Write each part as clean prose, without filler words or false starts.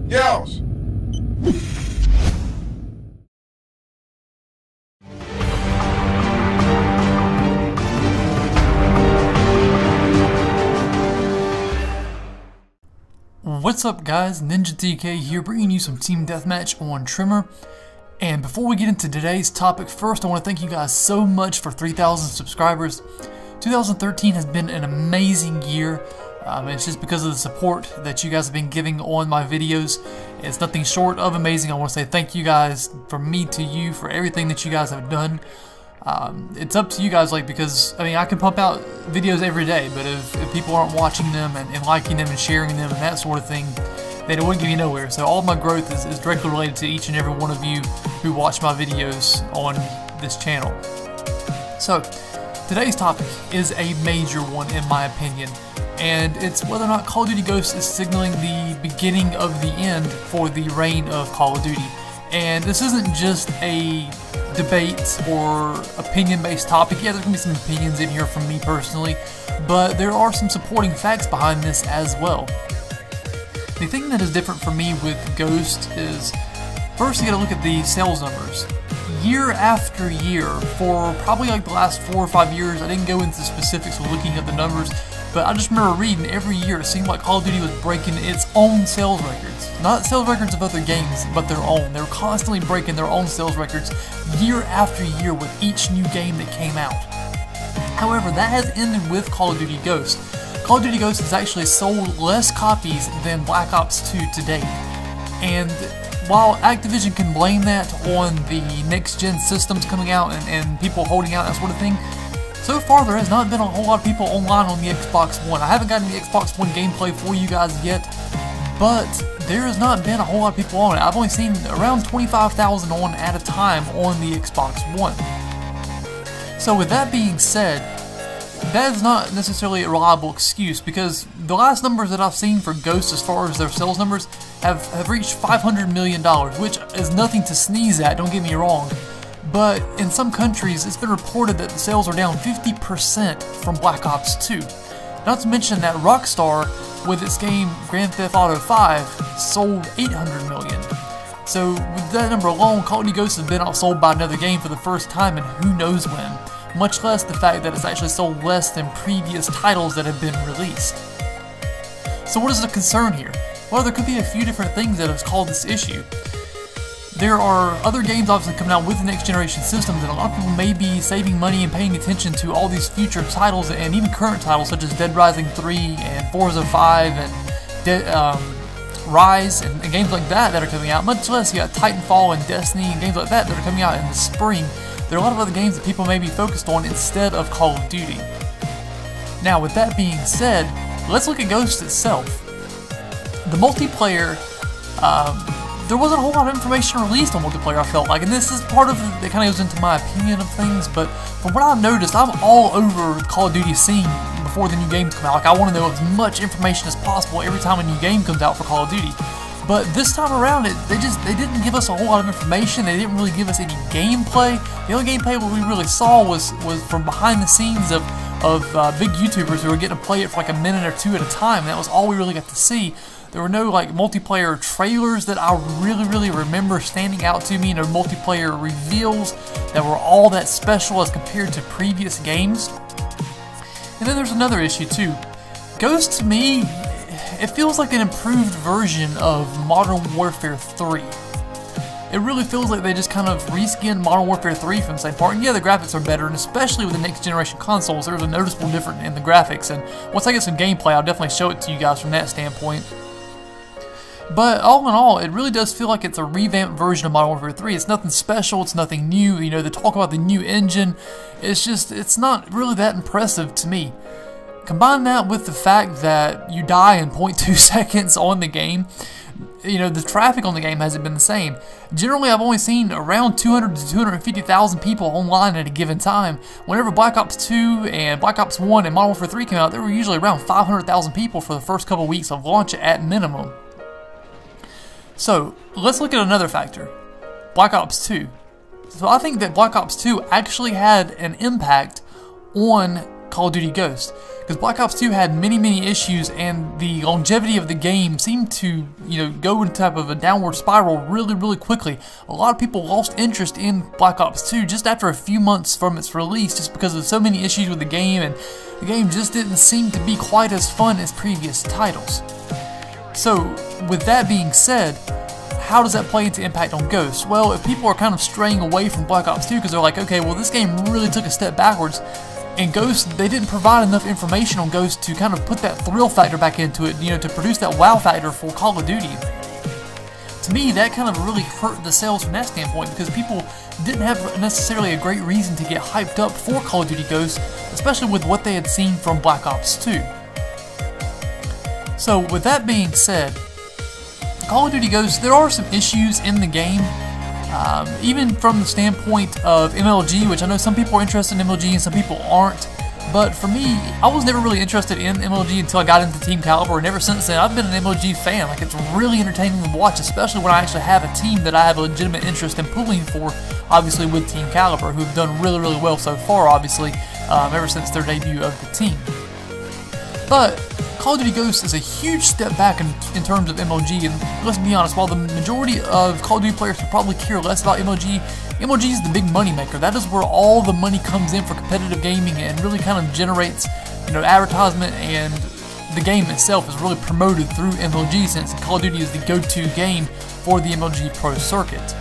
Yeousch! What's up guys, Ninja TK here, bringing you some Team Deathmatch on Trimmer. And before we get into today's topic, first I want to thank you guys so much for 3,000 subscribers. 2013 has been an amazing year. It's just because of the support that you guys have been giving on my videos. It's nothing short of amazing. I want to say thank you guys, from me to you, for everything that you guys have done. It's up to you guys, because I mean, I can pump out videos every day, but if people aren't watching them and liking them and sharing them and that sort of thing, then it wouldn't get me nowhere. So all of my growth is directly related to each and every one of you who watch my videos on this channel. So today's topic is a major one in my opinion, and it's whether or not Call of Duty Ghosts is signaling the beginning of the end for the reign of Call of Duty. And this isn't just a debate or opinion-based topic. Yeah, there's going to be some opinions in here from me personally, but there are some supporting facts behind this as well. The thing that is different for me with Ghost is, first you got to look at the sales numbers. Year after year, for probably like the last 4 or 5 years, I didn't go into specifics of looking at the numbers, but I just remember reading every year it seemed like Call of Duty was breaking its own sales records. Not sales records of other games, but their own. They were constantly breaking their own sales records year after year with each new game that came out. However, that has ended with Call of Duty Ghost. Call of Duty Ghost has actually sold less copies than Black Ops 2 to date. And while Activision can blame that on the next-gen systems coming out and people holding out, that sort of thing, so far there has not been a whole lot of people online on the Xbox One. I haven't gotten the Xbox One gameplay for you guys yet, but there has not been a whole lot of people on it. I've only seen around 25,000 on at a time on the Xbox One. So with that being said, that is not necessarily a reliable excuse, because the last numbers that I've seen for Ghost as far as their sales numbers have reached $500 million, which is nothing to sneeze at, don't get me wrong. But in some countries, it's been reported that the sales are down 50% from Black Ops 2. Not to mention that Rockstar, with its game Grand Theft Auto 5, sold 800 million. So with that number alone, Call of Duty Ghosts has been outsold by another game for the first time in who knows when. Much less the fact that it's actually sold less than previous titles that have been released. So what is the concern here? Well, there could be a few different things that have caused this issue. There are other games obviously coming out with the next generation systems, and a lot of people may be saving money and paying attention to all these future titles and even current titles such as Dead Rising 3 and Forza 5 and Rise and games like that are coming out. Much less you got Titanfall and Destiny and games like that are coming out in the spring. There are a lot of other games that people may be focused on instead of Call of Duty. Now with that being said, let's look at Ghost itself. The multiplayer, there wasn't a whole lot of information released on multiplayer, I felt like, and this is part of it that kind of goes into my opinion of things, but from what I've noticed, I'm all over the Call of Duty scene before the new games come out. Like, I want to know as much information as possible every time a new game comes out for Call of Duty. But this time around, they didn't give us a whole lot of information. They didn't really give us any gameplay. The only gameplay we really saw was from behind the scenes of big YouTubers who were getting to play it for like a minute or two at a time. And that was all we really got to see. There were no like multiplayer trailers that I really remember standing out to me, and multiplayer reveals that were all that special as compared to previous games. And then there's another issue too. Ghost, to me, it feels like an improved version of Modern Warfare 3. It really feels like they just kind of reskinned Modern Warfare 3 from the same part. And yeah, the graphics are better, and especially with the next generation consoles, there's a noticeable difference in the graphics. And once I get some gameplay, I'll definitely show it to you guys from that standpoint. But all in all, it really does feel like it's a revamped version of Modern Warfare 3. It's nothing special, it's nothing new. You know, they talk about the new engine. It's not really that impressive to me. Combine that with the fact that you die in 0.2 seconds on the game. You know, the traffic on the game hasn't been the same. Generally, I've only seen around 200 to 250,000 people online at a given time. Whenever Black Ops 2 and Black Ops 1 and Modern Warfare 3 came out, there were usually around 500,000 people for the first couple weeks of launch at minimum. So, let's look at another factor. Black Ops 2. So I think that Black Ops 2 actually had an impact on Call of Duty Ghosts. Because Black Ops 2 had many issues, and the longevity of the game seemed to, go in type of a downward spiral really quickly. A lot of people lost interest in Black Ops 2 just after a few months from its release, just because of so many issues with the game, and the game just didn't seem to be quite as fun as previous titles. So, with that being said, how does that play into impact on Ghosts? Well, if people are kind of straying away from Black Ops 2 because they're like, okay, well this game really took a step backwards, and Ghosts, they didn't provide enough information on Ghosts to kind of put that thrill factor back into it, to produce that wow factor for Call of Duty. To me, that kind of really hurt the sales from that standpoint, because people didn't have necessarily a great reason to get hyped up for Call of Duty Ghosts, especially with what they had seen from Black Ops 2. So with that being said, Call of Duty Ghosts, there are some issues in the game, even from the standpoint of MLG, which I know some people are interested in MLG and some people aren't, but for me, I was never really interested in MLG until I got into Team Caliber, and ever since then I've been an MLG fan. Like, it's really entertaining to watch, especially when I actually have a team that I have a legitimate interest in pulling for, obviously with Team Caliber, who've done really well so far, obviously, ever since their debut of the team. But Call of Duty Ghosts is a huge step back in terms of MLG, and let's be honest, while the majority of Call of Duty players could probably care less about MLG, MLG is the big money maker. That is where all the money comes in for competitive gaming, and really kind of generates, advertisement, and the game itself is really promoted through MLG, since Call of Duty is the go-to game for the MLG Pro circuit.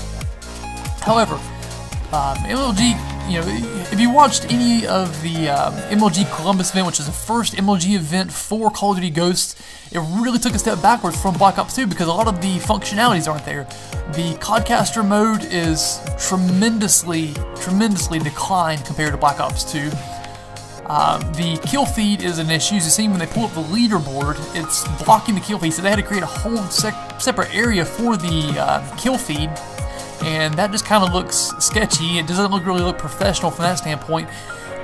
However, MLG, if you watched any of the MLG Columbus event, which is the first MLG event for Call of Duty Ghosts, it really took a step backwards from Black Ops 2 because a lot of the functionalities aren't there. The Codcaster mode is tremendously declined compared to Black Ops 2. The kill feed is an issue. As you see, when they pull up the leaderboard, it's blocking the kill feed, so they had to create a whole separate area for the kill feed. And that just kind of looks sketchy. It doesn't really look professional from that standpoint.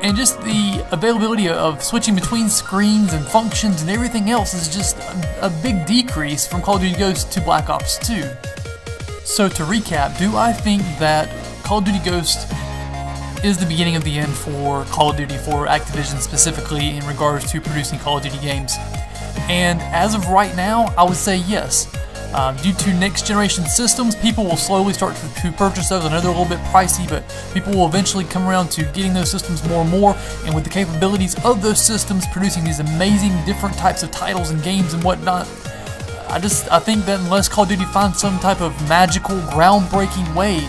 And just the availability of switching between screens and functions and everything else is just a big decrease from Call of Duty Ghosts to Black Ops 2. So to recap, do I think that Call of Duty Ghosts is the beginning of the end for Call of Duty, for Activision specifically, in regards to producing Call of Duty games? And as of right now, I would say yes. Due to next generation systems, people will slowly start to purchase those. I know they're a little bit pricey, but people will eventually come around to getting those systems more and more, and with the capabilities of those systems producing these amazing different types of titles and games and whatnot, I think that unless Call of Duty finds some type of magical, groundbreaking way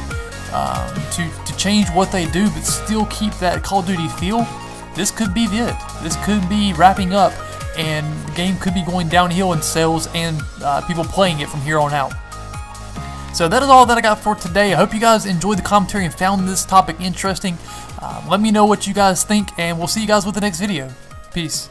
to change what they do but still keep that Call of Duty feel, this could be it. This could be wrapping up, and the game could be going downhill in sales and people playing it from here on out. So that is all that I got for today. I hope you guys enjoyed the commentary and found this topic interesting. Let me know what you guys think, and we'll see you guys with the next video. Peace.